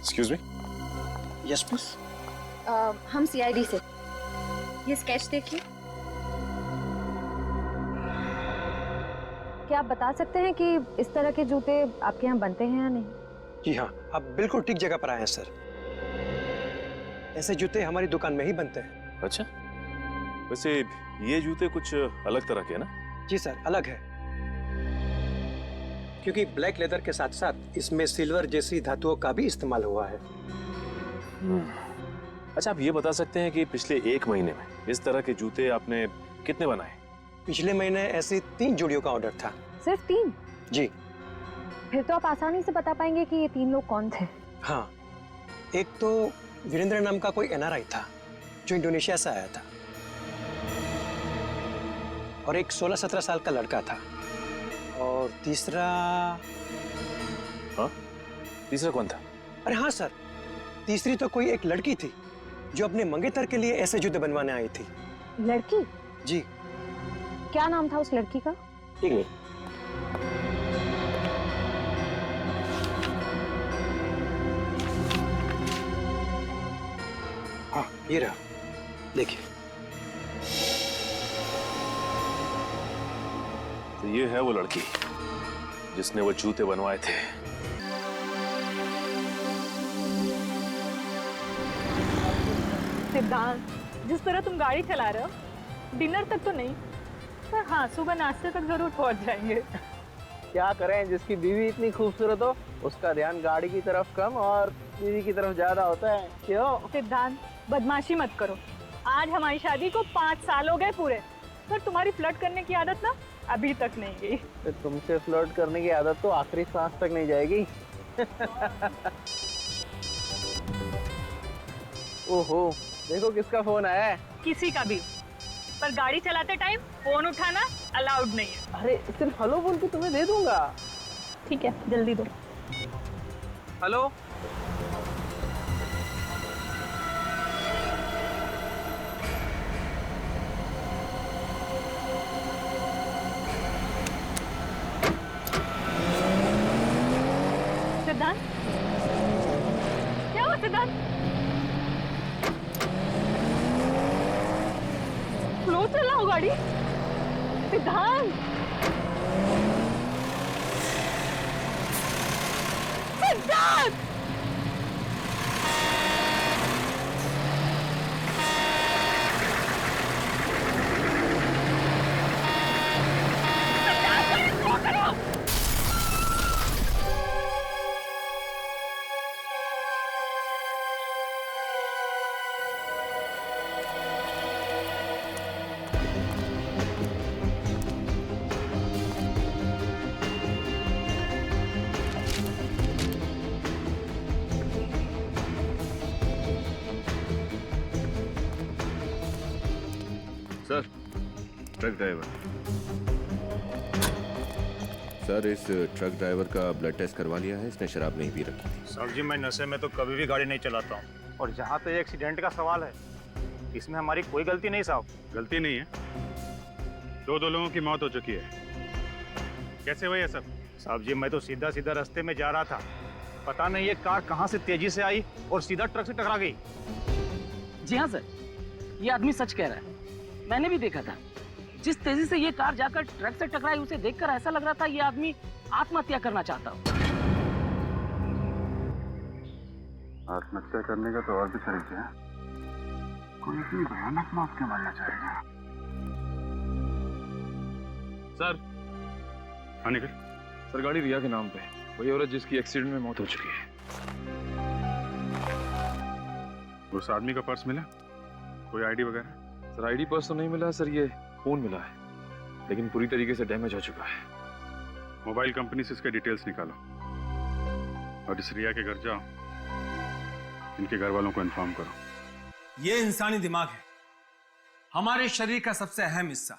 Excuse me. Yes please. हम CID से। ये स्केच देखिए। क्या आप बता सकते हैं कि इस तरह के जूते आपके यहाँ बनते हैं या नहीं? जी हाँ, आप बिल्कुल ठीक जगह पर आए हैं सर। ऐसे जूते हमारी दुकान में ही बनते हैं। अच्छा, वैसे ये जूते कुछ अलग तरह के हैं ना? जी सर, अलग है, क्योंकि ब्लैक लेदर के साथ साथ इसमें सिल्वर जैसी धातुओं का भी इस्तेमाल हुआ है। अच्छा, आप ये बता सकते हैं कि पिछले 1 महीने में इस तरह के जूते आपने कितने बनाए? पिछले महीने ऐसी 3 जोड़ियों का ऑर्डर था। सिर्फ 3? जी फिर तो आप आसानी से बता पाएंगे कि ये 3 लोग कौन थे। हाँ, एक तो वीरेंद्र नाम का कोई एनआरआई था जो इंडोनेशिया से आया था, और एक 16-17 साल का लड़का था, और तीसरा। हाँ, तीसरा कौन था? अरे हाँ सर, तीसरी तो कोई एक लड़की थी जो अपने मंगेतर के लिए ऐसे जूते बनवाने आई थी। लड़की? जी। क्या नाम था उस लड़की का? एक मिनट। हाँ, ये रहा, देखिए। तो ये है वो लड़की जिसने वो जूते बनवाए थे। सिद्धांत, जिस तरह तुम गाड़ी चला रहे हो, डिनर तक तो नहीं, पर हाँ सुबह नाश्ते तक जरूर पहुंच जाएंगे। क्या करें, जिसकी बीवी इतनी खूबसूरत हो उसका ध्यान गाड़ी की तरफ कम और बीवी की तरफ ज्यादा होता है। क्यों? सिद्धांत, बदमाशी मत करो। आज हमारी शादी को 5 साल हो गए पूरे, पर तुम्हारी फ्लर्ट करने की आदत ना अभी तक नहीं गई। तो तुमसे फ्लर्ट करने की आदत तो आखिरी सांस तक नहीं जाएगी। ओहो, देखो किसका फोन आया है। किसी का भी, पर गाड़ी चलाते टाइम फोन उठाना अलाउड नहीं है। अरे सिर्फ हेलो बोल के तुम्हें दे दूंगा। ठीक है, जल्दी दो। हेलो। सिद्धांत, क्या हुआ सिद्धांत? स्लो चलाओ गाड़ी। सिद्धांत, सिद्धांत! Sir, truck driver. सर, इस ट्रक ड्राइवर का ब्लड टेस्ट करवा लिया है, इसने शराब नहीं पी रखी थी। सर जी, मैं नशे में तो कभी भी गाड़ी नहीं चलाता हूँ, और जहाँ तक एक्सीडेंट का सवाल है, इसमें हमारी कोई गलती नहीं साहब। गलती नहीं है, दो लोगों की मौत हो चुकी है। कैसे हुआ ये सब? साहब जी, मैं तो सीधा सीधा रास्ते में जा रहा था, पता नहीं ये कार कहाँ से तेजी से आई और सीधा ट्रक से टकरा गई। जी हाँ सर, ये आदमी सच कह रहा है, मैंने भी देखा था। जिस तेजी से ये कार जाकर ट्रक से टकराई, उसे देखकर ऐसा लग रहा था ये आदमी आत्महत्या करना चाहता हो। आत्महत्या करने का तो और भी तरीके हैं, कोई इतनी भयानक मौत क्यों मरना चाहेगा? सर, हाँ निकल। सर, गाड़ी रिया के नाम पे, वही औरत जिसकी एक्सीडेंट में मौत हो चुकी है। उस आदमी का पर्स मिला? कोई आईडी वगैरह? सर, आईडी पर्स तो नहीं मिला सर, ये फोन मिला है, लेकिन पूरी तरीके से डैमेज हो चुका है। मोबाइल कंपनी से इसके डिटेल्स निकालो और इस रिया के घर जाओ, इनके घर वालों को इन्फॉर्म करो। ये इंसानी दिमाग है, हमारे शरीर का सबसे अहम हिस्सा।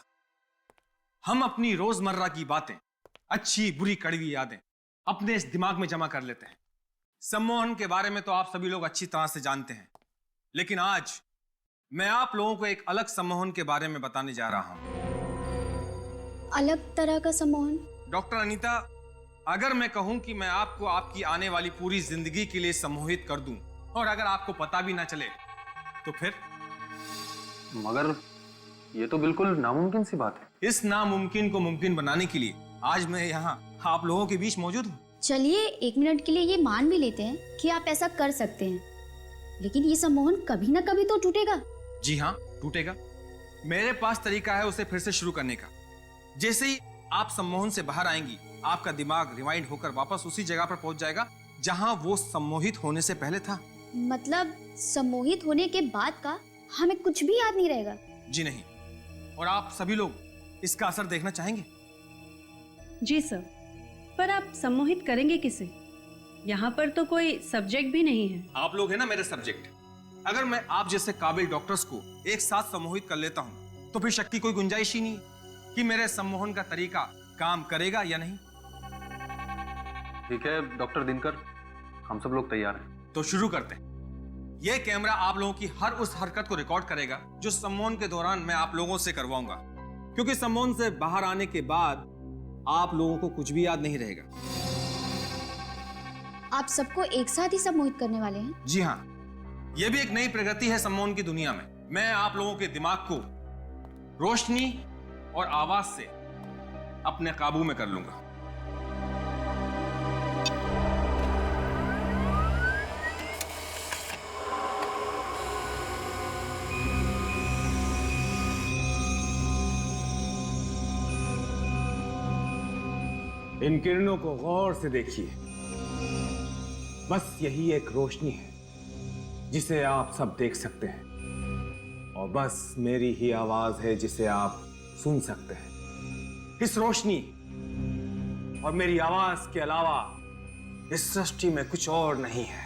हम अपनी रोजमर्रा की बातें, अच्छी बुरी कड़वी यादें अपने इस दिमाग में जमा कर लेते हैं। सम्मोहन के बारे में तो आप सभी लोग अच्छी तरह से जानते हैं, लेकिन आज मैं आप लोगों को एक अलग सम्मोहन के बारे में बताने जा रहा हूं। अलग तरह का सम्मोहन? डॉक्टर अनीता, अगर मैं कहूं कि मैं आपको आपकी आने वाली पूरी जिंदगी के लिए सम्मोहित कर दूं और अगर आपको पता भी ना चले तो फिर? मगर ये तो बिल्कुल नामुमकिन सी बात है। इस नामुमकिन को मुमकिन बनाने के लिए आज मैं यहाँ आप लोगों के बीच मौजूद हूँ। चलिए 1 मिनट के लिए ये मान भी लेते हैं कि आप ऐसा कर सकते हैं, लेकिन ये सम्मोहन कभी ना कभी तो टूटेगा। जी हाँ, टूटेगा। मेरे पास तरीका है उसे फिर से शुरू करने का। जैसे ही आप सम्मोहन से बाहर आएंगी, आपका दिमाग रिवाइंड होकर वापस उसी जगह पर पहुंच जाएगा जहां वो सम्मोहित होने से पहले था। मतलब सम्मोहित होने के बाद का हमें कुछ भी याद नहीं रहेगा? जी नहीं। और आप सभी लोग इसका असर देखना चाहेंगे? जी सर, पर आप सम्मोहित करेंगे किसे? यहाँ पर तो कोई सब्जेक्ट भी नहीं है। आप लोग हैं ना मेरे सब्जेक्ट। अगर मैं आप जैसे काबिल डॉक्टर्स को एक साथ सम्मोहित कर लेता हूं तो फिर शक की कोई गुंजाइश ही नहीं कि मेरे सम्मोहन का तरीका काम करेगा या नहीं। ठीक है डॉक्टर दिनकर, हम सब लोग तैयार हैं। तो शुरू करते हैं। यह कैमरा आप लोगों की हर उस हरकत को रिकॉर्ड करेगा जो सम्मोहन के दौरान मैं आप लोगों से करवाऊंगा, क्योंकि सम्मोहन से बाहर आने के बाद आप लोगों को कुछ भी याद नहीं रहेगा। आप सबको एक साथ ही सम्मोहित करने वाले हैं? जी हाँ, यह भी एक नई प्रगति है सम्मोहन की दुनिया में। मैं आप लोगों के दिमाग को रोशनी और आवाज से अपने काबू में कर लूंगा। इन किरणों को गौर से देखिए। बस यही एक रोशनी है जिसे आप सब देख सकते हैं, और बस मेरी ही आवाज है जिसे आप सुन सकते हैं। इस रोशनी और मेरी आवाज के अलावा इस सृष्टि में कुछ और नहीं है।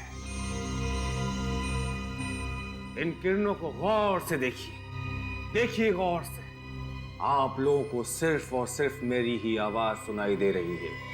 इन किरणों को गौर से देखिए, देखिए गौर से। आप लोगों को सिर्फ और सिर्फ मेरी ही आवाज सुनाई दे रही है।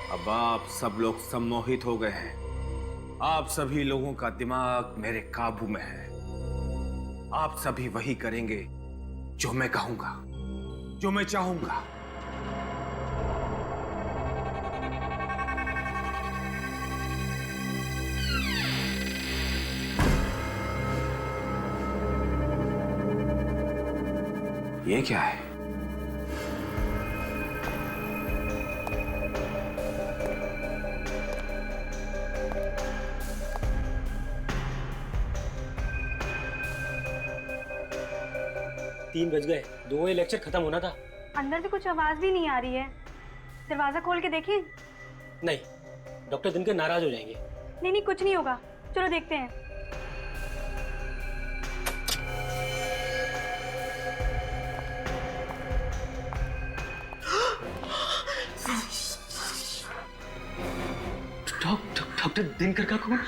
अब आप सब लोग सम्मोहित हो गए हैं। आप सभी लोगों का दिमाग मेरे काबू में है। आप सभी वही करेंगे जो मैं कहूंगा, जो मैं चाहूंगा। ये क्या है? तीन बज गए, 2 बजे लेक्चर खत्म होना था। अंदर से कुछ आवाज भी नहीं आ रही है। दरवाजा खोल के देखें? नहीं, डॉक्टर दिनकर नाराज हो जाएंगे। नहीं नहीं, कुछ नहीं होगा, चलो देखते हैं। डॉक्टर दिनकर का कौन?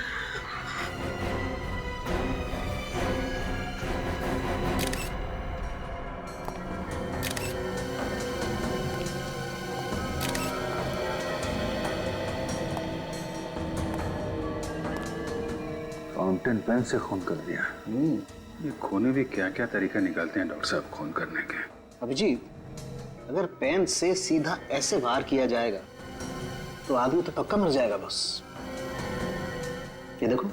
फाउंटेन पेन से खून कर दिया। ये खूनी भी क्या क्या तरीका निकालते हैं डॉक्टर साहब खून करने के। अभिजीत, अगर पेन से सीधा ऐसे वार किया जाएगा तो आदमी तो पक्का मर जाएगा बस। ये देखो,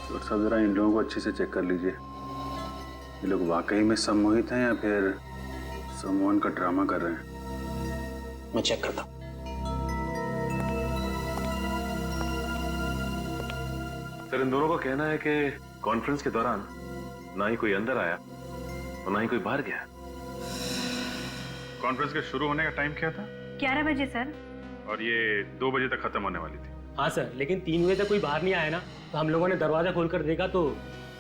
डॉक्टर साहब जरा इन लोगों को अच्छे से चेक कर लीजिए। ये लोग वाकई में सम्मोहित हैं या फिर सम्मोहन का ड्रामा कर रहे हैं। मैं चेक करता हूं। सर, इन दोनों का कहना है कि कॉन्फ्रेंस के दौरान ना ही कोई अंदर आया और ना ही कोई बाहर गया। कॉन्फ्रेंस के शुरू होने का टाइम क्या था? 11 बजे सर। और ये 2 बजे तक खत्म होने वाली थी। हाँ सर, लेकिन 3 बजे तक कोई बाहर नहीं आया ना, तो हम लोगों ने दरवाजा खोलकर देखा तो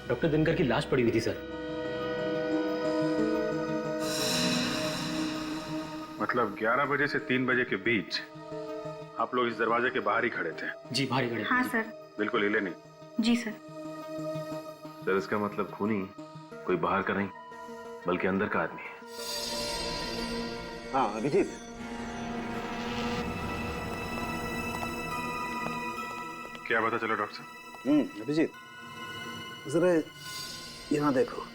डॉक्टर दिनकर की लाश पड़ी हुई थी सर। मतलब 11 बजे से 3 बजे के बीच आप लोग इस दरवाजे के बाहर ही खड़े थे? जी बाहर ही खड़े। हाँ सर। बिल्कुल हिले नहीं? जी सर। सर इसका मतलब खूनी कोई बाहर का नहीं बल्कि अंदर का आदमी है। हाँ अभिजीत, क्या पता चला डॉक्टर साहब? अभिजीत जरा यहाँ देखो,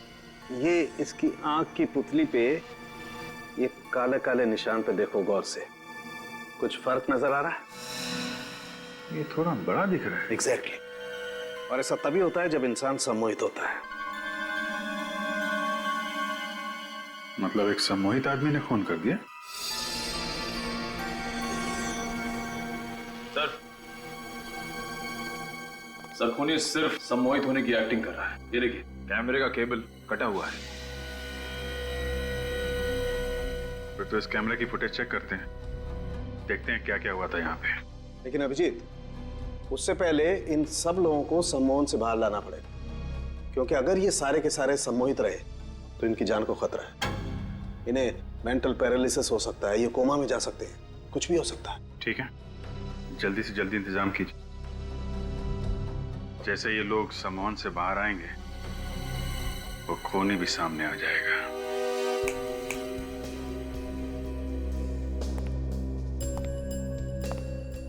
ये इसकी आंख की पुतली पे ये काले काले निशान पे देखो गौर से, कुछ फर्क नजर आ रहा है? ये थोड़ा बड़ा दिख रहा है। एग्जैक्टली। और ऐसा तभी होता है जब इंसान सम्मोहित होता है। मतलब एक सम्मोहित आदमी ने खून कर दिया? सर खूनी सिर्फ सम्मोहित होने की एक्टिंग कर रहा है। ये देखिए कैमरे का केबल कटा हुआ है। फिर तो इस कैमरे की फुटेज चेक करते हैं, देखते हैं क्या क्या हुआ था यहाँ पे। लेकिन अभिजीत, उससे पहले इन सब लोगों को सम्मोहन से बाहर लाना पड़ेगा, क्योंकि अगर ये सारे के सारे सम्मोहित रहे तो इनकी जान को खतरा है। इन्हें मेंटल पैरालिसिस हो सकता है, ये कोमा में जा सकते हैं, कुछ भी हो सकता है। ठीक है, जल्दी से जल्दी इंतजाम कीजिए। जैसे ये लोग सम्मोहन से बाहर आएंगे वो खूनी भी सामने आ जाएगा।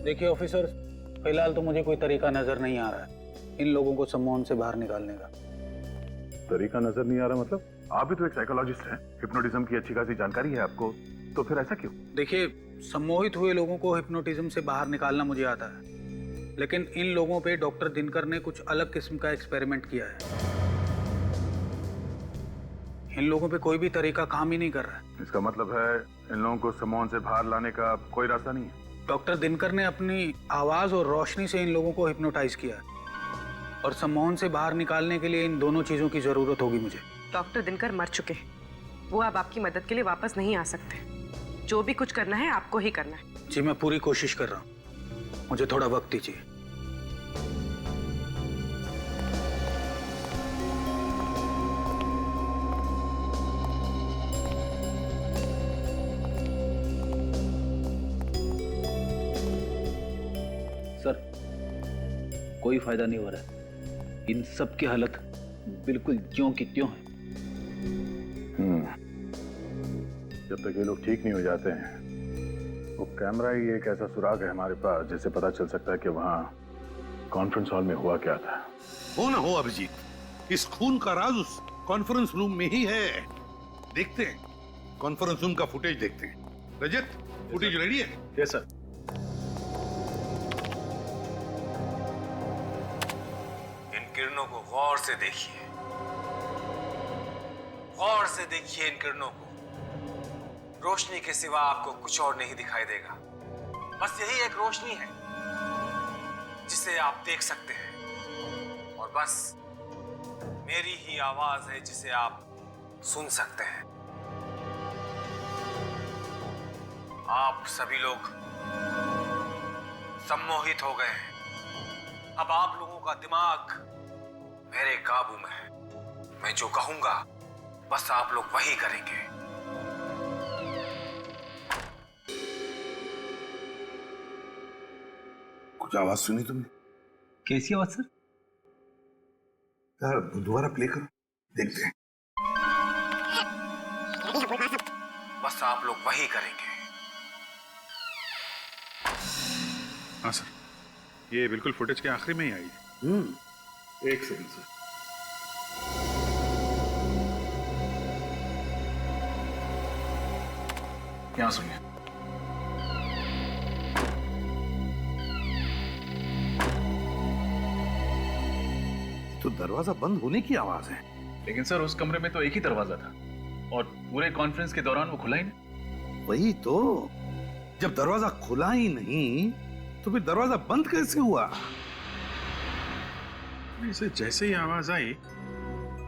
देखिए ऑफिसर, फिलहाल तो मुझे कोई तरीका नजर नहीं आ रहा है इन लोगों को सम्मोहन से बाहर निकालने का। तरीका नजर नहीं आ रहा मतलब? आप भी तो एक साइकोलॉजिस्ट हैं, हिप्नोटिज्म की अच्छी खासी जानकारी है आपको, तो फिर ऐसा क्यों? देखिए, सम्मोहित हुए लोगों को हिप्नोटिज्म से बाहर निकालना मुझे आता है, लेकिन इन लोगों पे डॉक्टर दिनकर ने कुछ अलग किस्म का एक्सपेरिमेंट किया है। इन लोगों पे कोई भी तरीका काम ही नहीं कर रहा है। इसका मतलब है इन लोगों को सम्मोहन से बाहर लाने का कोई रास्ता नहीं है? डॉक्टर दिनकर ने अपनी आवाज और रोशनी से इन लोगों को हिप्नोटाइज किया है, और सम्मोहन से बाहर निकालने के लिए इन दोनों चीजों की जरूरत होगी मुझे। डॉक्टर दिनकर मर चुके हैं, वो अब आपकी मदद के लिए वापस नहीं आ सकते। जो भी कुछ करना है आपको ही करना है। जी मैं पूरी कोशिश कर रहा हूँ, मुझे थोड़ा वक्त दीजिए। सर कोई फायदा नहीं हो रहा है, इन सब की हालत बिल्कुल ज्यों की त्यों है। जब तक ये लोग ठीक नहीं हो जाते हैं, वो कैमरा ही एक ऐसा सुराग है हमारे पास जिससे पता चल सकता है कि वहाँ कॉन्फ्रेंस हॉल में हुआ क्या था। हो ना हो अभिजीत, इस खून का राज उस कॉन्फ्रेंस रूम में ही है। देखते हैं, कॉन्फ्रेंस रूम का फुटेज देखते हैं। रजत, फुटेज रेडी है? Yes sir. इन किरणों को गौर से देखिए, गौर से देखिए इन किरणों को। रोशनी के सिवा आपको कुछ और नहीं दिखाई देगा। बस यही एक रोशनी है जिसे आप देख सकते हैं, और बस मेरी ही आवाज है जिसे आप सुन सकते हैं। आप सभी लोग सम्मोहित हो गए हैं। अब आप लोगों का दिमाग मेरे काबू में है। मैं जो कहूंगा बस आप लोग वही करेंगे। कुछ आवाज सुनी तुमने? कैसी आवाज सर? यार दोबारा प्ले करो, देखते हैं। बस आप लोग वही करेंगे। हाँ सर, ये बिल्कुल फुटेज के आखिरी में ही आई है। एक सेकंड सर। यहाँ सुनिए। तो दरवाजा बंद होने की आवाज है। लेकिन सर उस कमरे में तो एक ही दरवाजा था और पूरे कॉन्फ्रेंस के दौरान वो खुला ही नहीं। वही तो, जब दरवाजा खुला ही नहीं तो फिर दरवाजा बंद कैसे हुआ? इसे जैसे ही आवाज आई,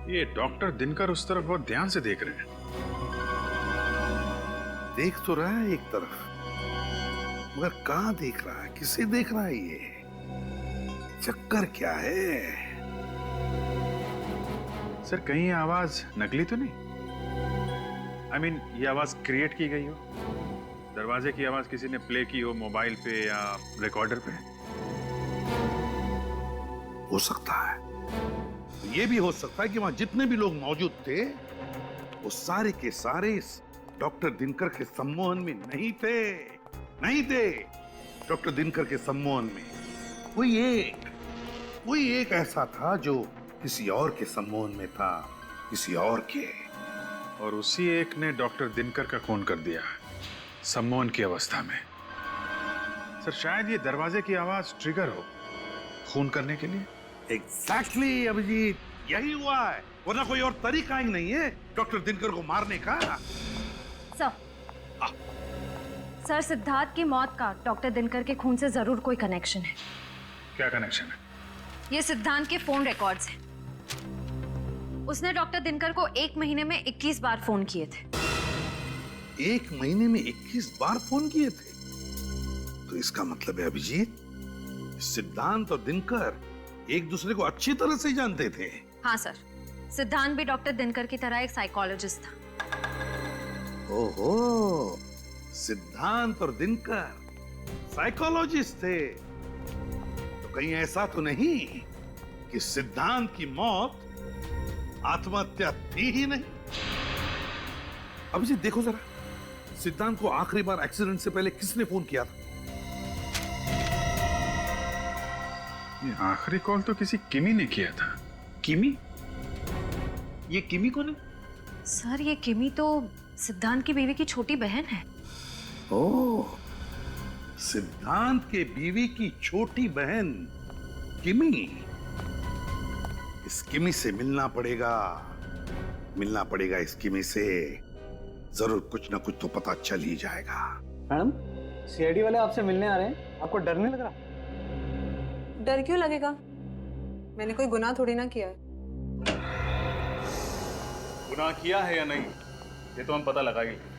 ये डॉक्टर दिनकर उस तरफ बहुत ध्यान से देख रहे हैं। देख तो रहा है एक तरफ, मगर कहाँ देख रहा है, किसे देख रहा है? ये चक्कर क्या है? सर कहीं आवाज नकली तो नहीं? I mean, ये आवाज क्रिएट की गई हो? दरवाजे की आवाज किसी ने प्ले की हो मोबाइल पे या रिकॉर्डर पे? हो सकता है। ये भी हो सकता है कि वहां जितने भी लोग मौजूद थे वो सारे के सारे इस डॉक्टर दिनकर के सम्मोहन में नहीं थे। डॉक्टर दिनकर के सम्मोहन में कोई एक ऐसा था जो किसी और के सम्मोहन में था, किसी और के। और उसी एक ने डॉक्टर दिनकर का खून कर दिया सम्मोहन की अवस्था में। सर शायद ये दरवाजे की आवाज ट्रिगर हो खून करने के लिए। एग्जैक्टली अभिजीत, यही हुआ है, वरना कोई और तरीका ही नहीं है डॉक्टर दिनकर को मारने का। सर सिद्धार्थ की मौत का डॉक्टर दिनकर के खून से जरूर कोई कनेक्शन है। क्या कनेक्शन है? ये सिद्धांत के फोन रिकॉर्ड्स हैं। उसने डॉक्टर दिनकर को 1 महीने में 21 बार फोन किए थे। 1 महीने में 21 बार फोन किए थे? तो इसका मतलब है अभिजीत, सिद्धांत और दिनकर एक दूसरे को अच्छी तरह से जानते थे। हाँ सर, सिद्धांत भी डॉक्टर दिनकर की तरह एक साइकोलॉजिस्ट था। ओहो, सिद्धांत और दिनकर साइकोलॉजिस्ट थे। तो कहीं ऐसा तो नहीं कि सिद्धांत की मौत आत्महत्या थी ही नहीं? अभिजीत देखो जरा, सिद्धांत को आखिरी बार एक्सीडेंट से पहले किसने फोन किया था? ये आखिरी कॉल तो किसी किमी ने किया था। किमी? ये किमी कौन है? सर ये किमी तो सिद्धांत की बीवी की छोटी बहन है। ओह, सिद्धांत के बीवी की छोटी बहन किमी। इस किमी से मिलना पड़ेगा इस किमी से। जरूर कुछ ना कुछ तो पता चल ही जाएगा। मैडम, सीआईडी वाले आपसे मिलने आ रहे हैं, आपको डर नहीं लग रहा? डर क्यों लगेगा? मैंने कोई गुनाह थोड़ी ना किया है। गुनाह किया है या नहीं ये तो हम पता लगा ही लेंगे।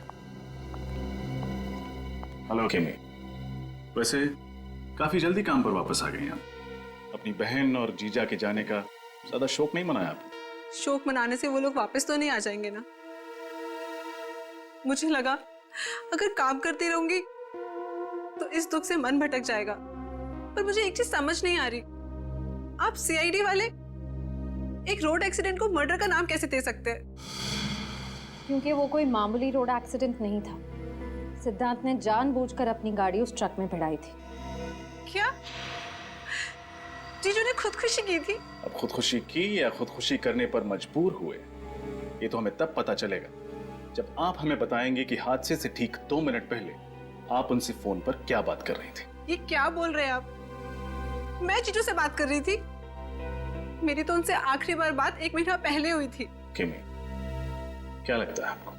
हेलो किमी, वैसे काफी जल्दी काम पर वापस आ गए हम। अपनी बहन और जीजा के जाने का ज्यादा शौक नहीं मनाया आपने? शोक मनाने से वो लोग वापस तो नहीं आ जाएंगे ना। मुझे लगा अगर काम करती रहूंगी तो इस दुख से मन भटक जाएगा, पर मुझे एक चीज समझ नहीं आ रही, आप सीआईडी वाले एक रोड एक्सीडेंट को मर्डर का नाम कैसे दे सकते हैं? क्योंकि वो कोई मामूली रोड एक्सीडेंट नहीं था। सिद्धांत ने जानबूझकर अपनी गाड़ी उस ट्रक में भिड़ाई थी। क्या जीजू ने खुदकुशी की थी? अब खुदकुशी की या खुदकुशी करने पर मजबूर हुए ये तो हमें तब पता चलेगा जब आप हमें बताएंगे कि हादसे से ठीक 2 मिनट पहले आप उनसे फोन पर क्या बात कर रही थी। ये क्या बोल रहे हैं आप? मैं जीजू से बात कर रही थी। मेरी तो उनसे आखिरी बार बात 1 महीना पहले हुई थी। किमी, क्या लगता है आपको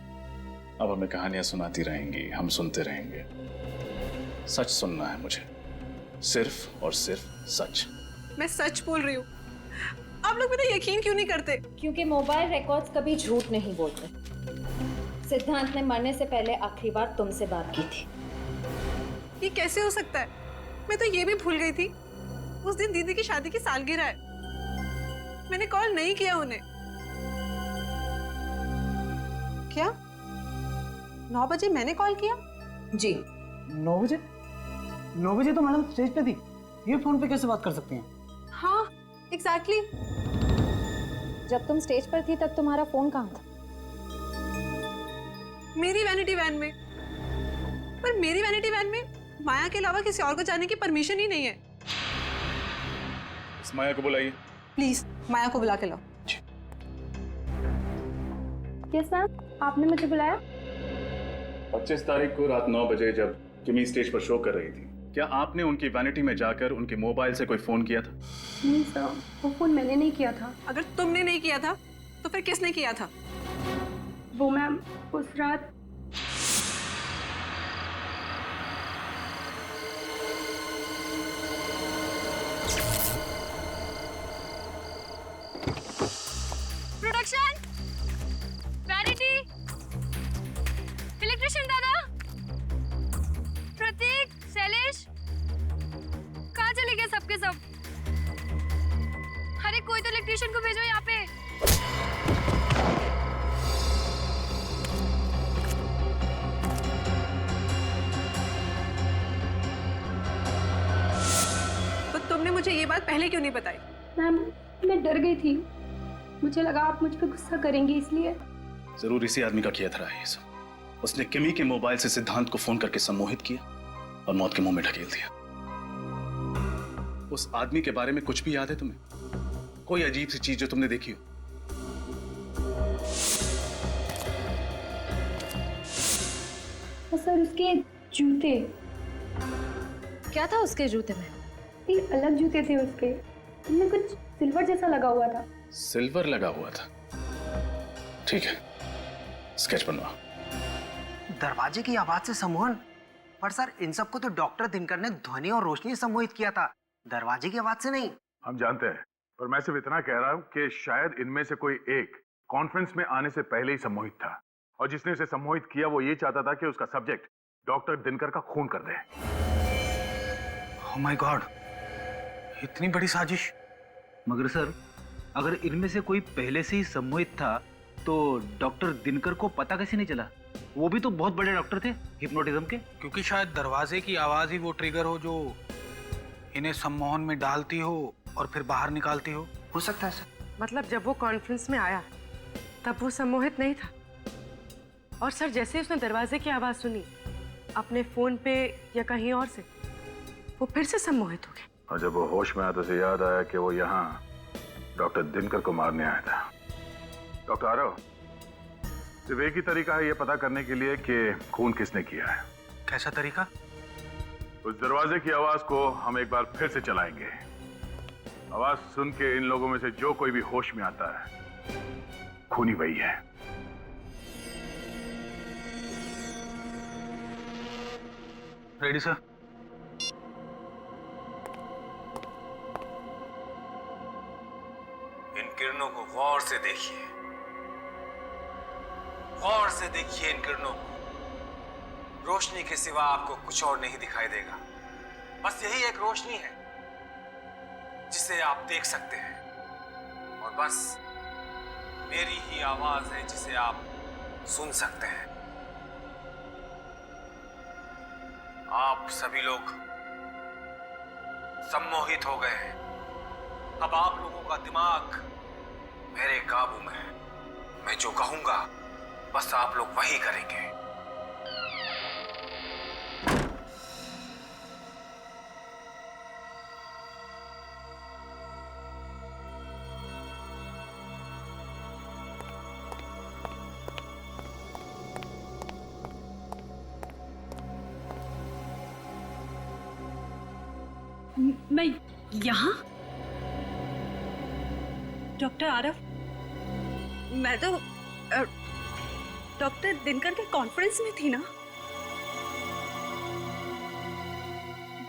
अब हमें कहानियां सुनाती रहेंगी, हम सुनते रहेंगे? सच सुनना है मुझे, सिर्फ और सिर्फ सच। मैं सच बोल रही हूँ, आप लोग मेरा यकीन क्यों नहीं करते? क्योंकि मोबाइल रिकॉर्ड्स कभी झूठ नहीं बोलते। सिद्धांत ने मरने से पहले आखिरी बार तुमसे बात की थी। ये कैसे हो सकता है? मैं तो ये भी भूल गई थी उस दिन दीदी की शादी की सालगिरह है। मैंने कॉल नहीं किया उन्हें। क्या 9 बजे मैंने कॉल किया? जी 9 बजे? 9 बजे तो मैडम स्टेज पे थी, ये फोन पे कैसे बात कर सकती हैं? हाँ एग्जैक्टली। जब तुम स्टेज पर थी तब तुम्हारा फोन कहाँ था? मेरी वैनिटी वैन में। पर मेरी वैनिटी वैन में माया के अलावा किसी और को जाने की परमिशन ही नहीं है। इस माया को बुलाइए। प्लीज माया को बुला के लाओ। यस मैम, आपने मुझे बुलाया? 25 तारीख को रात 9 बजे जब किमी स्टेज पर शो कर रही थी, क्या आपने उनकी वैनिटी में जाकर उनके मोबाइल से कोई फोन किया था? नहीं सर, वो फोन मैंने नहीं किया था। अगर तुमने नहीं किया था तो फिर किसने किया था? वो मैम उस रात प्रोडक्शन, वैनिटी, इलेक्ट्रिशियन दादा, प्रतीक, शैलेश, कहाँ चले गए सबके सब? अरे कोई तो इलेक्ट्रिशियन को भेजो यहाँ पे। मुझे ये बात पहले क्यों नहीं बताई? मैम, मैं डर गई थी, मुझे लगा आप मुझ पर गुस्सा करेंगी, इसलिए। जरूर इसी आदमी का किया था ये सब। उसने किमी के मोबाइल से सिद्धांत को फोन करके सम्मोहित किया और मौत के मुंह में ढकेल दिया। उस आदमी के बारे में कुछ भी याद है तुम्हें? कोई अजीब सी चीज जो तुमने देखी हो? सर, उसके जूते। क्या था उसके जूते में? ये अलग जूते थे उसके, उनमें कुछ सिल्वर जैसा लगा हुआ था। सिल्वर लगा हुआ था? ठीक है, स्केच बनवा। दरवाजे की आवाज से सम्मोहन? पर सर, इन सबको तो डॉक्टर दिनकर ने ध्वनि और रोशनी सम्मोहित किया था, दरवाजे की आवाज से नहीं। हम जानते हैं, पर मैं सिर्फ इतना कह रहा हूं कि शायद इनमें से कोई एक कॉन्फ्रेंस में आने से पहले ही सम्मोहित था, और जिसने उसे सम्मोहित किया वो ये चाहता था कि उसका सब्जेक्ट डॉक्टर दिनकर का खून कर दे। ओह माय गॉड, इतनी बड़ी साजिश। मगर सर, अगर इनमें से कोई पहले से ही सम्मोहित था तो डॉक्टर दिनकर को पता कैसे नहीं चला? वो भी तो बहुत बड़े डॉक्टर थे हिप्नोटिज्म के। क्योंकि शायद दरवाजे की आवाज ही वो ट्रिगर हो जो इन्हें सम्मोहन में डालती हो और फिर बाहर निकालती हो। हो सकता है सर। मतलब जब वो कॉन्फ्रेंस में आया तब वो सम्मोहित नहीं था, और सर जैसे उसने दरवाजे की आवाज सुनी अपने फोन पे या कहीं और से, वो फिर से सम्मोहित हो गया। और जब वो होश में आया तो उसे याद आया कि वो यहाँ डॉक्टर दिनकर को मारने आया था। डॉक्टर आरव, सिर्फ एक ही तरीका है ये पता करने के लिए कि खून किसने किया है। कैसा तरीका? उस दरवाजे की आवाज को हम एक बार फिर से चलाएंगे। आवाज सुन के इन लोगों में से जो कोई भी होश में आता है, खूनी वही है। Ready sir. इन किरणों को गौर से देखिए, गौर से देखिए इन किरणों को। रोशनी के सिवा आपको कुछ और नहीं दिखाई देगा। बस यही एक रोशनी है जिसे आप देख सकते हैं, और बस मेरी ही आवाज है जिसे आप सुन सकते हैं। आप सभी लोग सम्मोहित हो गए हैं। अब आप लोगों का दिमाग मेरे काबू में है। मैं जो कहूंगा बस आप लोग वही करेंगे। मैं यहाँ? डॉक्टर आरव, मैं तो डॉक्टर दिनकर के कॉन्फ्रेंस में थी ना।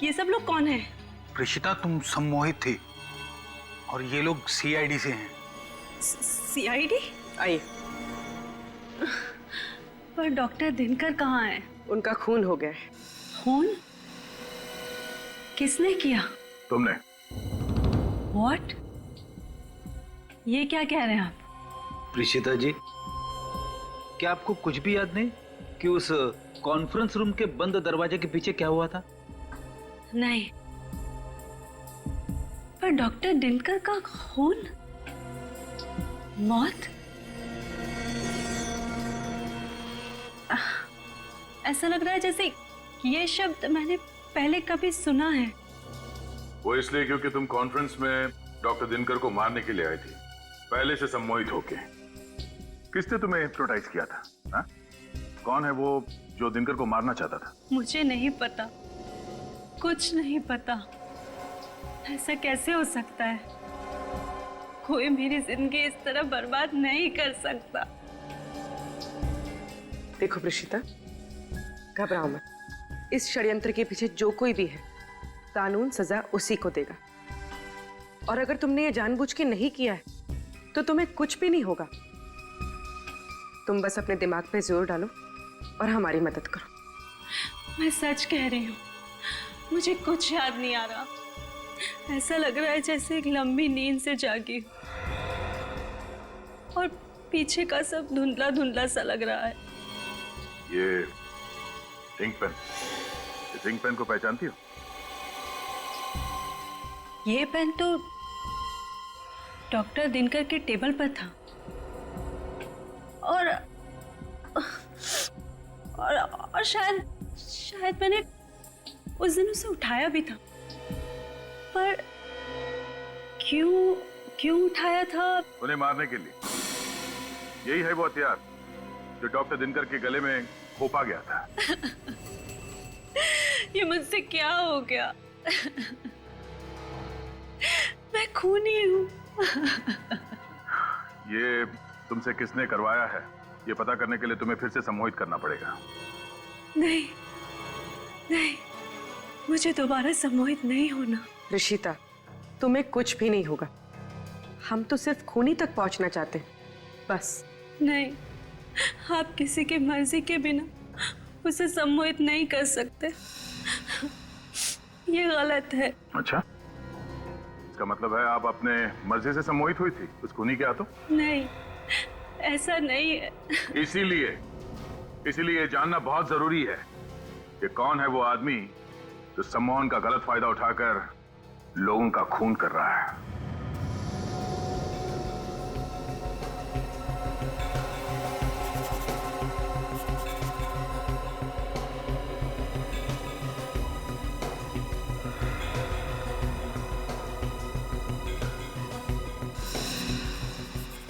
ये सब लोग कौन है? प्रिशिता, तुम सम्मोहित थी और ये लोग सीआईडी से हैं। सीआईडी? आइए। पर डॉक्टर दिनकर कहाँ है? उनका खून हो गया है। खून? किसने किया? तुमने। What? ये क्या कह रहे हैं आप? प्रिशिता जी, क्या आपको कुछ भी याद नहीं कि उस कॉन्फ्रेंस रूम के बंद दरवाजे के पीछे क्या हुआ था? नहीं, पर डॉक्टर दिनकर का खून, मौत, ऐसा लग रहा है जैसे ये शब्द मैंने पहले कभी सुना है। वो इसलिए क्योंकि तुम कॉन्फ्रेंस में डॉक्टर दिनकर को मारने के लिए आई थी, पहले से सम्मोहित होके। किसने तुम्हें हिप्नोटाइज किया था? हा? कौन है वो जो दिनकर को मारना चाहता था? मुझे नहीं पता, कुछ नहीं पता। ऐसा कैसे हो सकता है? कोई मेरी जिंदगी इस तरह बर्बाद नहीं कर सकता। देखो प्रिशिता, घबराओ मत। इस षड्यंत्र के पीछे जो कोई भी है, कानून सजा उसी को देगा। और अगर तुमने ये जानबूझ के नहीं किया है तो तुम्हें कुछ भी नहीं होगा। तुम बस अपने दिमाग पे जोर डालो और हमारी मदद करो। मैं सच कह रही हूँ, मुझे कुछ याद नहीं आ रहा। ऐसा लग रहा है जैसे एक लंबी नींद से जागी और पीछे का सब धुंधला धुंधला सा लग रहा है। ये इंक पेन, इस इंक पेन को पहचानती हो? ये पेन तो डॉक्टर दिनकर के टेबल पर था और शायद मैंने उस दिन उसे उठाया भी था, पर क्यों उठाया था? उन्हें मारने के लिए। यही है वो हथियार जो डॉक्टर दिनकर के गले में खोपा गया था। ये मुझसे क्या हो गया? मैं खूनी हूँ। ये तुमसे किसने करवाया है, ये पता करने के लिए तुम्हें फिर से सम्मोहित करना पड़ेगा। नहीं, मुझे दोबारा सम्मोहित नहीं होना। ऋषिता, तुम्हें कुछ भी नहीं होगा। हम तो सिर्फ खूनी तक पहुंचना चाहते हैं, बस। नहीं, आप किसी की मर्जी के बिना उसे सम्मोहित नहीं कर सकते। ये गलत है। अच्छा, इसका मतलब है आप अपने मर्जी से सम्मोहित हुई थी उस खूनी के हाथों? नहीं, ऐसा नहीं है। इसीलिए ये जानना बहुत जरूरी है कि कौन है वो आदमी जो सम्मोहन का गलत फायदा उठाकर लोगों का खून कर रहा है।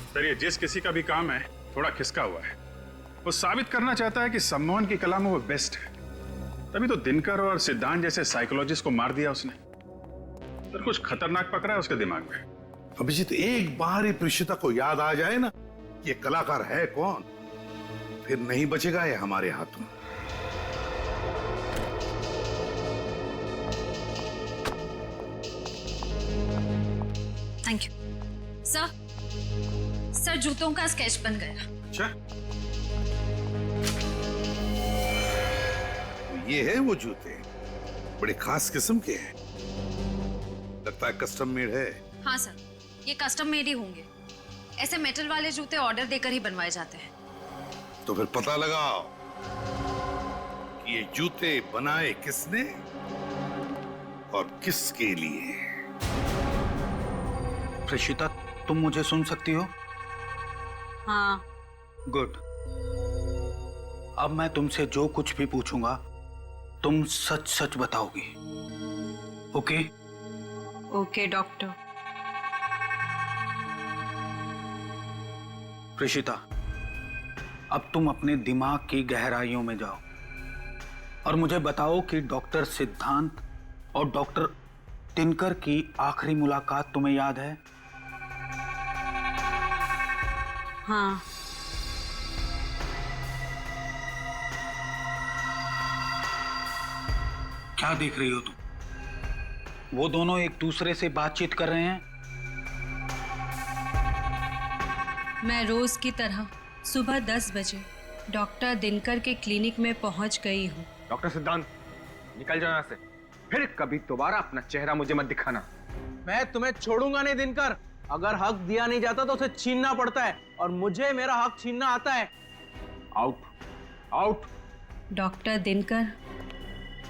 सर, ये जिस किसी का भी काम है थोड़ा खिसका हुआ है। वो साबित करना चाहता है कि सम्मोहन की कला में वो बेस्ट है। तभी तो दिनकर और सिद्धांत जैसे साइकोलॉजिस्ट को मार दिया उसने। सर, कुछ खतरनाक पकड़ा है उसके दिमाग में। अभिजीत, एक बार ही प्रीशिता को याद आ जाए ना ये कलाकार है कौन, फिर नहीं बचेगा ये हमारे हाथों। थैंक यू सर, जूतों का स्केच बन गया। अच्छा, ये है वो जूते, बड़े खास किस्म के हैं। लगता है कस्टम मेड है। हाँ सर, ये कस्टम मेड ही होंगे। ऐसे मेटल वाले जूते ऑर्डर देकर ही बनवाए जाते हैं। तो फिर पता लगाओ कि ये जूते बनाए किसने और किसके लिए। प्रीशिता, तुम मुझे सुन सकती हो? हाँ। गुड। अब मैं तुमसे जो कुछ भी पूछूंगा तुम सच सच बताओगी, ओके? Okay doctor. प्रीशिता, अब तुम अपने दिमाग की गहराइयों में जाओ और मुझे बताओ कि डॉक्टर सिद्धांत और डॉक्टर दिनकर की आखिरी मुलाकात तुम्हें याद है? हाँ। क्या देख रही हो तुम? वो दोनों एक दूसरे से बातचीत कर रहे हैं। मैं रोज की तरह सुबह 10 बजे डॉक्टर दिनकर के क्लिनिक में पहुंच गई हूँ। डॉक्टर सिद्धांत, निकल जाओ यहाँ से। फिर कभी दोबारा अपना चेहरा मुझे मत दिखाना। मैं तुम्हें छोड़ूंगा नहीं दिनकर। अगर हक दिया नहीं जाता तो उसे छीनना पड़ता है, और मुझे मेरा हक छीनना आता है। Out, out. डॉक्टर दिनकर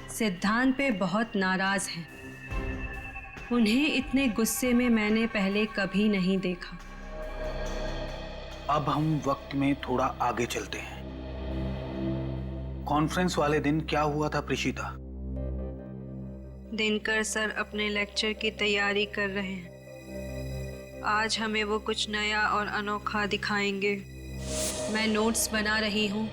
सिद्धांत पे बहुत नाराज हैं। उन्हें इतने गुस्से में मैंने पहले कभी नहीं देखा। अब हम वक्त में थोड़ा आगे चलते हैं। कॉन्फ्रेंस वाले दिन क्या हुआ था प्रीशिता? दिनकर सर अपने लेक्चर की तैयारी कर रहे हैं। आज हमें वो कुछ नया और अनोखा दिखाएंगे। मैं नोट्स बना रही हूँ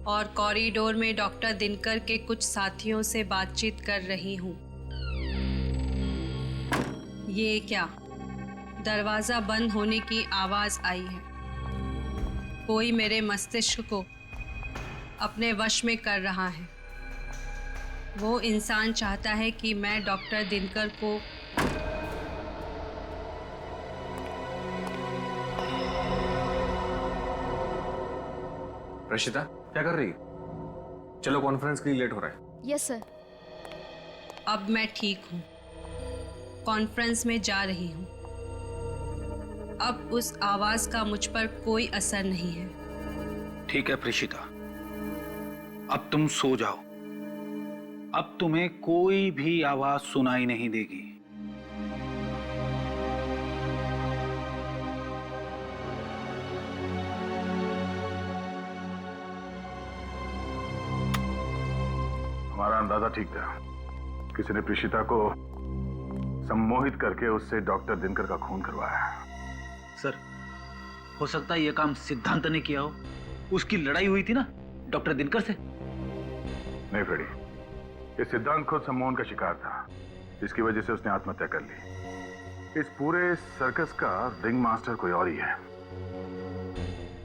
और कॉरिडोर में डॉक्टर दिनकर के कुछ साथियों से बातचीत कर रही हूँ। ये क्या? दरवाजा बंद होने की आवाज आई है। कोई मेरे मस्तिष्क को अपने वश में कर रहा है। वो इंसान चाहता है कि मैं डॉक्टर दिनकर को रशिदा, क्या कर रही है? चलो, कॉन्फ्रेंस के लिए लेट हो रहा है। Yes sir. अब मैं ठीक हूँ। कॉन्फ्रेंस में जा रही हूँ। अब उस आवाज का मुझ पर कोई असर नहीं है। ठीक है प्रीशिता, अब तुम सो जाओ। अब तुम्हें कोई भी आवाज सुनाई नहीं देगी। हमारा अंदाजा ठीक था। किसी ने प्रीशिता को सम्मोहित करके उससे डॉक्टर दिनकर का खून करवाया। सर, हो सकता है ये काम सिद्धांत ने किया हो। उसकी लड़ाई हुई थी ना डॉक्टर दिनकर से। नहीं फ्रेडी, ये सिद्धांत खुद सम्मोहन का शिकार था, इसकी वजह से उसने आत्महत्या कर ली। इस पूरे सर्कस का रिंग मास्टर कोई और ही है।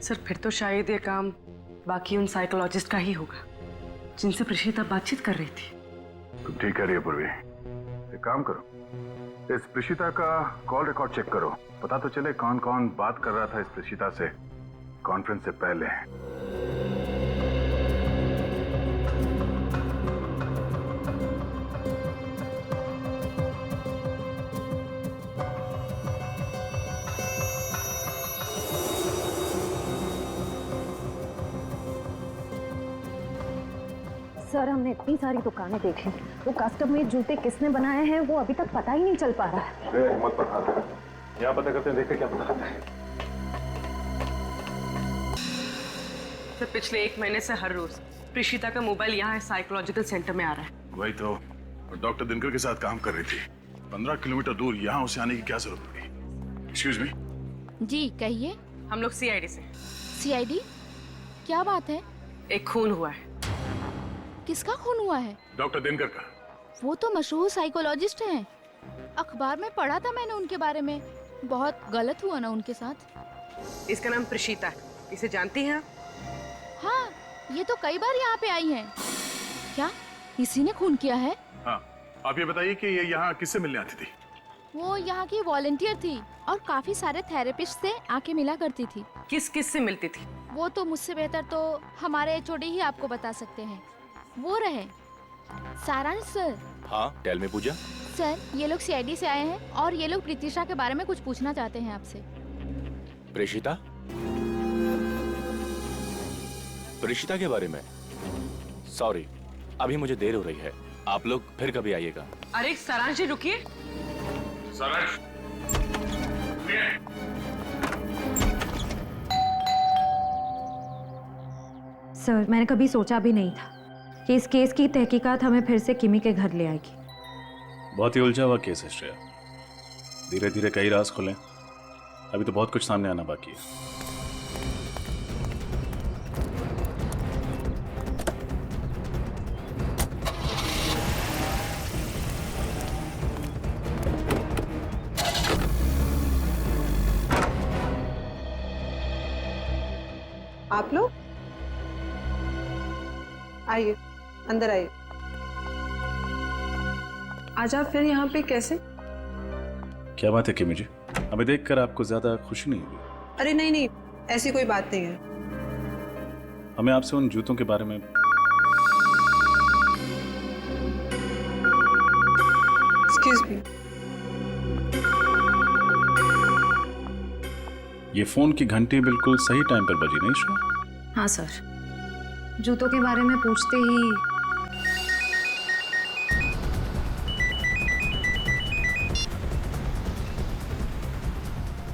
सर, फिर तो शायद ये काम बाकी उन साइकोलॉजिस्ट का ही होगा जिनसे प्रीशिता बातचीत कर रही थी। तुम ठीक कह रही है पूर्वी। एक काम करो, इस प्रीशिता का कॉल रिकॉर्ड चेक करो, पता तो चले कौन कौन बात कर रहा था इस प्रीशिता से कॉन्फ्रेंस से पहले। सर, हमने इतनी सारी दुकानें देख ली, वो कस्टम मेड जूते किसने बनाए हैं वो अभी तक पता ही नहीं चल पा रहा है। हिम्मत पर हाथ है, यहाँ पता करते हैं, देखते क्या पता लगता है। सर, पिछले 1 महीने से हर रोज प्रीशिता का मोबाइल यहाँ साइकोलॉजिकल सेंटर में आ रहा है। वही तो, डॉक्टर दिनकर के साथ काम कर रही थी। 15 किलोमीटर दूर यहाँ उसे आने की क्या जरूरत पड़ी? Excuse me. जी कहिए। हम लोग सीआईडी से। सीआईडी? क्या बात है? एक खून हुआ है। किसका खून हुआ है? डॉक्टर दिनकर का। वो तो मशहूर साइकोलॉजिस्ट हैं। अखबार में पढ़ा था मैंने उनके बारे में। बहुत गलत हुआ ना उनके साथ। इसका नाम प्रीशिता है। इसे जानती हैं आप? हाँ, ये तो कई बार यहाँ पे आई है। क्या इसी ने खून किया है? हाँ, आप ये बताइए कि ये यहाँ किससे मिलने आती थी? वो यहाँ की वॉलंटियर थी और काफी सारे थेरेपिस्ट से आके मिला करती थी। किस किस से मिलती थी? वो तो मुझसे बेहतर तो हमारे एचओडी ही आपको बता सकते हैं। वो रहे सारांश सर। हाँ, टेल मी पूजा। सर, ये लोग सीआईडी से आए हैं और ये लोग प्रीतिशा के बारे में कुछ पूछना चाहते हैं आपसे। प्रीशिता? प्रीशिता के बारे में? सॉरी, अभी मुझे देर हो रही है, आप लोग फिर कभी आइएगा। अरे सारांश जी रुकिए। सारांश, सर, मैंने कभी सोचा भी नहीं था कि इस केस की तहकीकात हमें फिर से किमी के घर ले आएगी। बहुत ही उलझा हुआ केस है श्रेया। धीरे धीरे कई राज खुले, अभी तो बहुत कुछ सामने आना बाकी है। आप लोग आइए, अंदर आइए। आज आप फिर यहाँ पे कैसे? क्या बात है किमी जी, हमें देखकर आपको ज्यादा खुशी नहीं हुई? अरे नहीं नहीं, ऐसी कोई बात नहीं है। हमें आपसे उन जूतों के बारे में। Excuse me. ये फोन की घंटी बिल्कुल सही टाइम पर बजी नहीं श्रेया? हाँ सर, जूतों के बारे में पूछते ही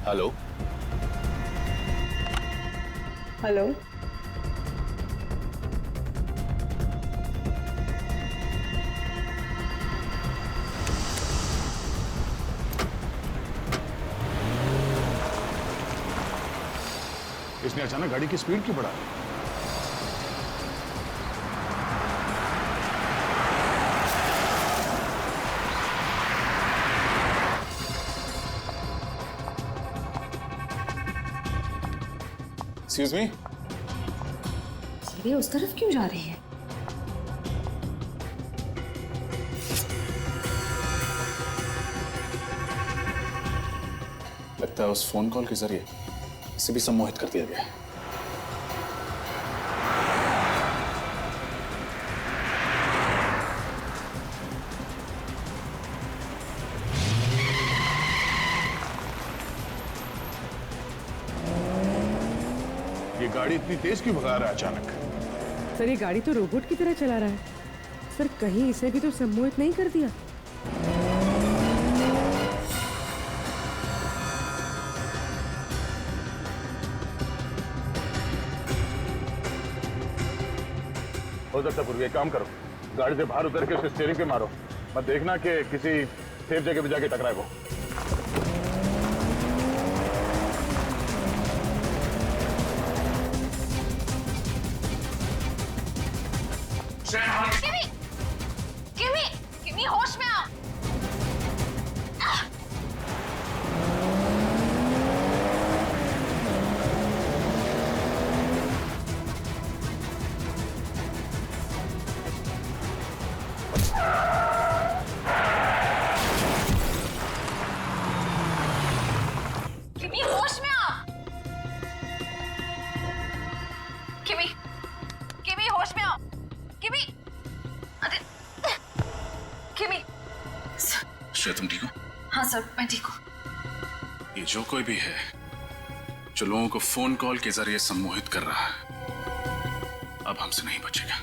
हेलो हेलो। इसने अचानक गाड़ी की स्पीड क्यों बढ़ा दी? Excuse me. ये उस तरफ क्यों जा रही है? लगता है उस फोन कॉल के जरिए इसे भी सम्मोहित कर दिया गया है। ये गाड़ी इतनी तेज क्यों भगा रहा है अचानक? सर, ये गाड़ी तो रोबोट की तरह चला रहा है। सर, कहीं इसे भी तो सम्मोहित नहीं कर दिया? हो सकता पूर्वी, एक काम करो, गाड़ी से बाहर उतर के उसे स्टीयरिंग पे मारो। मत देखना कि किसी सेफ जगह पे जाके टकराए वो। किमी होश में आओ। किमी होश में आओ। किमी होश में आओ। किमी किमी। श्रेया तुम ठीक हो? हाँ सर मैं ठीक हूँ। ये जो कोई भी है जो लोगों को फोन कॉल के जरिए सम्मोहित कर रहा है, अब हमसे नहीं बचेगा।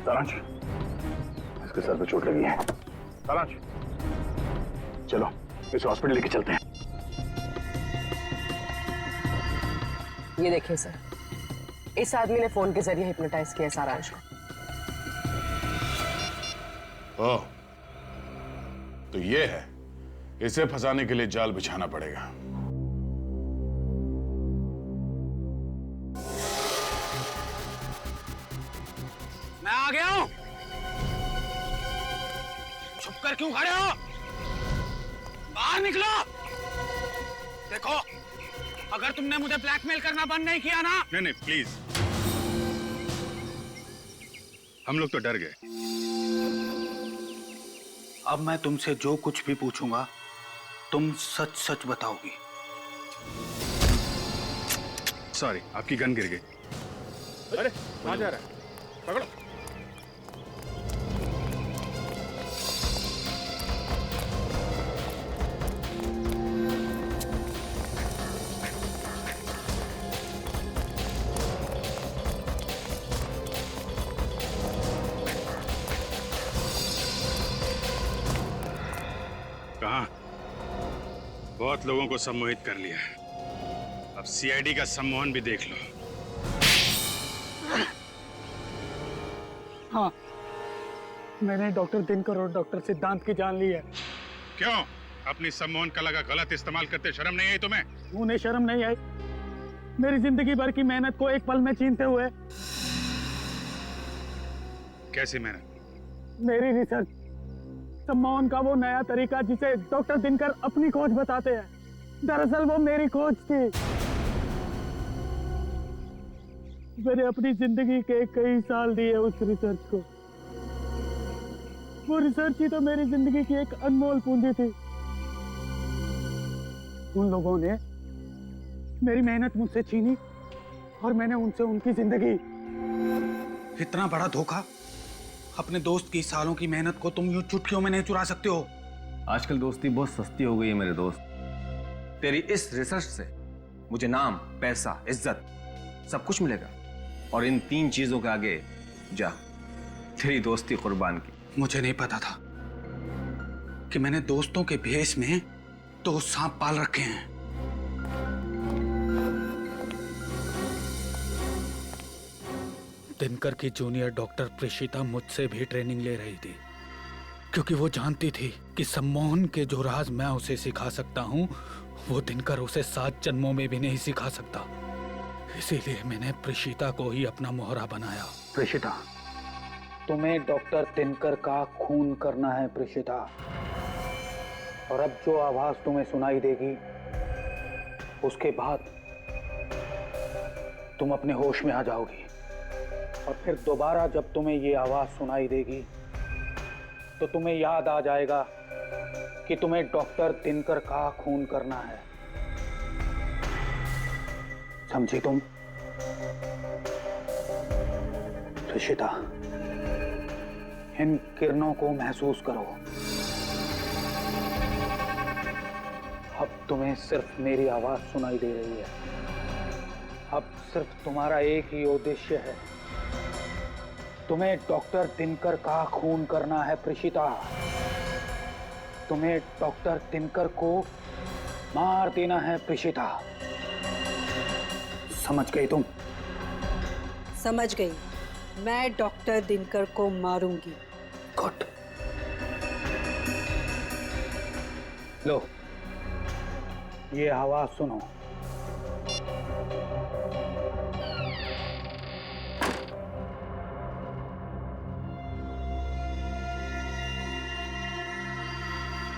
सारांश, इसके सर पे चोट लगी है। सारांश, चलो इसे हॉस्पिटल लेके चलते हैं। ये देखिए सर, इस आदमी ने फोन के जरिए हिप्नोटाइज किया सारांश को। ओह, तो ये है, इसे फंसाने के लिए जाल बिछाना पड़ेगा। मैं आ गया हूं। छुप कर क्यों खड़े हो? बाहर निकलो। देखो, अगर तुमने मुझे ब्लैकमेल करना बंद नहीं किया ना। नहीं नहीं प्लीज, हम लोग तो डर गए। अब मैं तुमसे जो कुछ भी पूछूंगा तुम सच सच बताओगी। सॉरी, आपकी गन गिर गई। अरे कहां जा रहा है? पकड़ो। कहां? बहुत लोगों को सम्मोहित कर लिया है, अब सीआईडी का सम्मोहन भी देख लो। हाँ, मैंने डॉक्टर दिनकर और डॉक्टर सिद्धांत की जान ली है। क्यों? अपनी सम्मोहन कला का गलत इस्तेमाल करते शर्म नहीं आई तुम्हें? उन्हें शर्म नहीं आई? मेरी जिंदगी भर की मेहनत को एक पल में छीनते हुए। कैसी मेहनत? मेरी रिसर्च, सम्मोहन का वो नया तरीका जिसे डॉक्टर दिनकर अपनी खोज बताते हैं, दरअसल वो मेरी खोज थी। मैंने अपनी जिंदगी के कई साल दिए उस रिसर्च को। वो रिसर्च ही तो मेरी जिंदगी की एक अनमोल पूंजी थी। उन लोगों ने मेरी मेहनत मुझसे छीनी और मैंने उनसे उनकी जिंदगी। इतना बड़ा धोखा? अपने दोस्त की सालों की मेहनत को तुम यूं चुटकियों में नहीं चुरा सकते हो। आजकल दोस्ती बहुत सस्ती हो गई है मेरे दोस्त। तेरी इस रिसर्च से मुझे नाम, पैसा, इज्जत सब कुछ मिलेगा, और इन 3 चीजों के आगे जा तेरी दोस्ती कुर्बान की। मुझे नहीं पता था कि मैंने दोस्तों के भेष में 2 सांप पाल रखे हैं। दिनकर की जूनियर डॉक्टर प्रेषिता मुझसे भी ट्रेनिंग ले रही थी, क्योंकि वो जानती थी कि सम्मोहन के जो राज मैं उसे सिखा सकता हूँ वो दिनकर उसे 7 जन्मों में भी नहीं सिखा सकता। इसीलिए मैंने प्रेषिता को ही अपना मोहरा बनाया। प्रेषिता, तुम्हें डॉक्टर दिनकर का खून करना है प्रेषिता, और अब जो आवाज तुम्हें सुनाई देगी उसके बाद तुम अपने होश में आ जाओगी, और फिर दोबारा जब तुम्हें ये आवाज सुनाई देगी तो तुम्हें याद आ जाएगा कि तुम्हें डॉक्टर दिनकर का खून करना है। समझी तुम? ऋषिता, इन किरणों को महसूस करो। अब तुम्हें सिर्फ मेरी आवाज सुनाई दे रही है। अब सिर्फ तुम्हारा एक ही उद्देश्य है, तुम्हें डॉक्टर दिनकर का खून करना है प्रेषिता। तुम्हें डॉक्टर दिनकर को मार देना है प्रेषिता। समझ गई तुम? समझ गई। मैं डॉक्टर दिनकर को मारूंगी। गुड। लो, ये आवाज सुनो।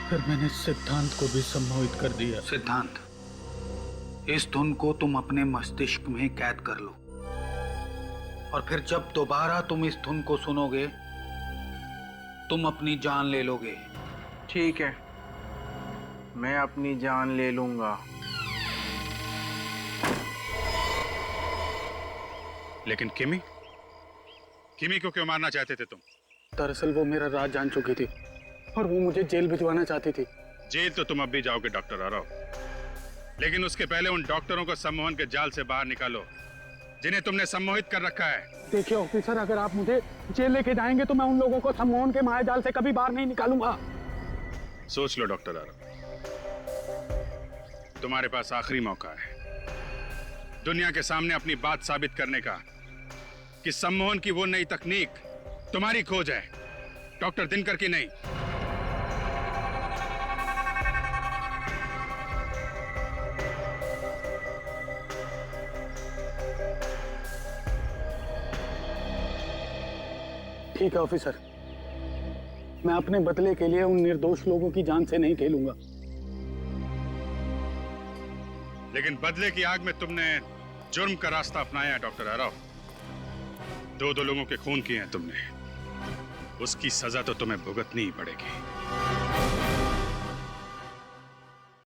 फिर मैंने सिद्धांत को भी सम्मोहित कर दिया। सिद्धांत, इस धुन को तुम अपने मस्तिष्क में कैद कर लो और फिर जब दोबारा तुम इस धुन को सुनोगे तुम अपनी जान ले लोगे। ठीक है, मैं अपनी जान ले लूंगा। लेकिन किमी को क्यों मारना चाहते थे तुम? दरअसल वो मेरा राज जान चुकी थी और वो मुझे जेल भिजवाना चाहती थी। जेल तो तुम अब भी जाओगे डॉक्टर आरव, लेकिन उसके पहले उन डॉक्टरों को सम्मोहन के जाल से बाहर निकालो जिन्हें तुमने सम्मोहित कर रखा है। देखिए ऑफिसर, अगर आप मुझे जेल लेके जाएंगे तो मैं उन लोगों को सम्मोहन के मायाजाल से कभी बाहर नहीं निकालूंगा। सोच लो डॉक्टर आरव, तुम्हारे पास आखिरी मौका है दुनिया के सामने अपनी बात साबित करने का कि सम्मोहन की वो नई तकनीक तुम्हारी खोज है, डॉक्टर दिनकर की नहीं। ठीक है ऑफिसर, मैं अपने बदले के लिए उन निर्दोष लोगों की जान से नहीं खेलूंगा। लेकिन बदले की आग में तुमने जुर्म का रास्ता अपनाया है डॉक्टर आरव। दो लोगों के खून किए हैं तुमने, उसकी सजा तो तुम्हें भुगतनी ही पड़ेगी।